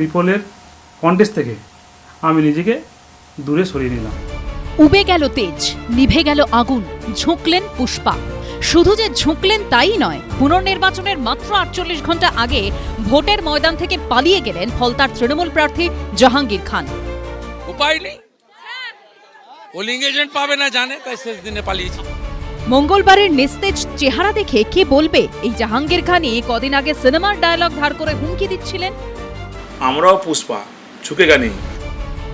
রিপলের contest থেকে আমি নিজেকে দূরে সরিয়ে নিলাম। উবে গেল তেজ, নিভে গেল আগুন, ঝুঁকলেন পুষ্পা। শুধু যে ঝুঁকলেন তাই নয়, পুনর্নির্বাচনের মাত্র 48 ঘন্টা আগে ভোটের ময়দান থেকে পালিয়ে গেলেন ফলতার তৃণমূল প্রার্থী জাহাঙ্গীর খান। উপায় নেই, পোলিং এজেন্ট পাবে না জানে, তাই শেষ দিনে পালিয়েছি। মঙ্গলবারের নিস্তেজ চেহারা দেখে কে বলবে এই জাহাঙ্গীর খানই কদিন আগে সিনেমার ডায়লগ ধার করে হুমকি দিচ্ছিলেন? আমরাও পুষ্পা, ঝুঁকেগা নেই।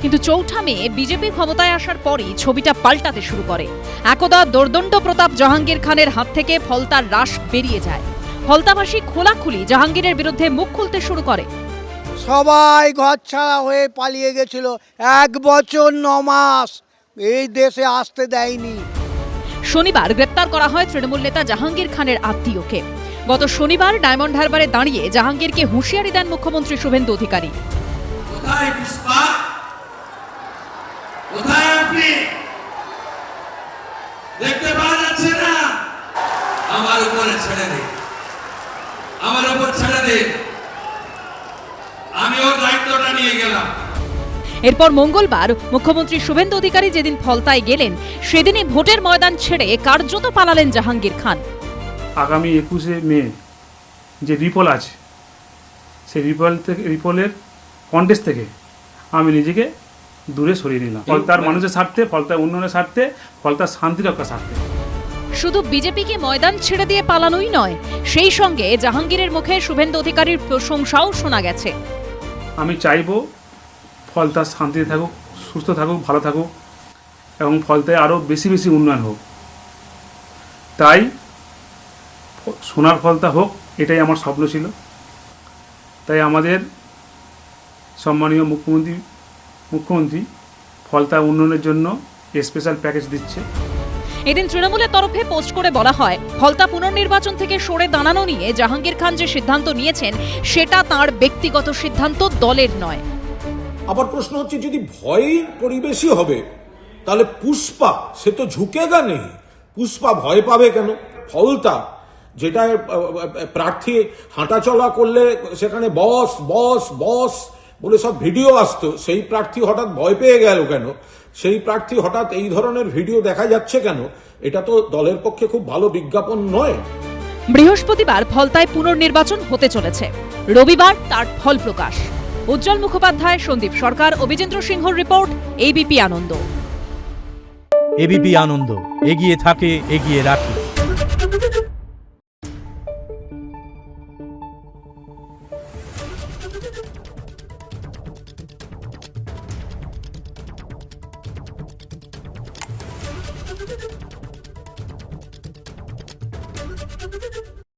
কিন্তু চৌঠা মে বিজেপি ক্ষমতায় আসার পরই ছবিটা পাল্টাতে শুরু করে। একদা দোর্দণ্ড প্রতাপ জাহাঙ্গীর খানের হাত থেকে ফলতার রাশ বেরিয়ে যায়। ফলতাবাসী খোলাখুলি জাহাঙ্গীরের বিরুদ্ধে মুখ খুলতে শুরু করে। সবাই ঘর ছাড়া হয়ে পালিয়ে গেছিল, 1 বছর 9 মাস এই দেশে আসতে দেয়নি। শনিবার গ্রেপ্তার করা হয় তৃণমূল নেতা জাহাঙ্গীর খানের আত্মীয়কে। গত শনিবার ডায়মন্ড হারবারে দাঁড়িয়ে জাহাঙ্গীরকে হুঁশিয়ারি দেন মুখ্যমন্ত্রী শুভেন্দু অধিকারী। কোথায় পুষ্পা, কোথায় আপনি? দেখতে পাওয়া যাচ্ছে না? আমার উপরে ছেড়ে দিন, আমার উপর ছেড়ে দিন, আমি ওর দায়িত্বটা নিয়ে গেলাম। এরপর মঙ্গলবার মুখ্যমন্ত্রী শুভেন্দু অধিকারী যেদিন ফলতায় গেলেন, সেদিনই ভোটের ময়দান ছেড়ে কার্যত পালালেন জাহাঙ্গীর খান। আগামী 21শে মে যে রিপল আছে, সেই রিপলের কন্টেস্ট থেকে আমি নিজেকে দূরে সরিয়ে নিলাম। ফলতার মানুষের স্বার্থে, ফলতার উন্নয়নের স্বার্থে, ফলতার শান্তি রক্ষার স্বার্থে। শুধু বিজেপিকে ময়দান ছেড়ে দিয়ে পালানোই নয়, সেই সঙ্গে জাহাঙ্গীরের মুখে শুভেন্দু অধিকারীর প্রশংসাও শোনা গেছে। আমি চাইবো ফলতা শান্তিতে থাকুক, সুস্থ থাকুক, ভালো থাকুক এবং ফলতায় আরও বেশি বেশি উন্নয়ন হোক। তাই সোনার ফলতা হোক, এটাই আমার স্বপ্ন ছিল। তাই আমাদের সম্মানীয় মুখ্যমন্ত্রী ফলতা উন্নয়নের জন্য স্পেশাল প্যাকেজ দিচ্ছে। এদিন তৃণমূলের তরফে পোস্ট করে বলা হয়, ফলতা পুনর্নির্বাচন থেকে সরে দাঁড়ানো নিয়ে জাহাঙ্গীর খান যে সিদ্ধান্ত নিয়েছেন সেটা তাঁর ব্যক্তিগত সিদ্ধান্ত, দলের নয়। আবার প্রশ্ন হচ্ছে, যদি ভয়ের পরিবেশই হবে তাহলে পুষ্পা সে তো ঝুঁকেগা নেই। পুষ্পা ভয় পাবে কেন? ফলতা যেটা প্রার্থী হাঁটাচলা করলে সেখানে বস বস বস বলে সব ভিডিও আসতো, সেই প্রার্থী হঠাৎ ভয় পেয়ে গেল কেন? সেই প্রার্থী হঠাৎ এই ধরনের ভিডিও দেখা যাচ্ছে কেন? এটা তো দলের পক্ষে খুব ভালো বিজ্ঞাপন নয়। বৃহস্পতিবার ফলতায় পুনর্নির্বাচন হতে চলেছে, রবিবার তার ফল প্রকাশ। উজ্জ্বল মুখোপাধ্যায়, সন্দীপ সরকার, অভিজেন্দ্র সিংহর রিপোর্ট, এবিপি আনন্দ। এবিপি আনন্দ, এগিয়ে থাকে, এগিয়ে রাখে। Thank you.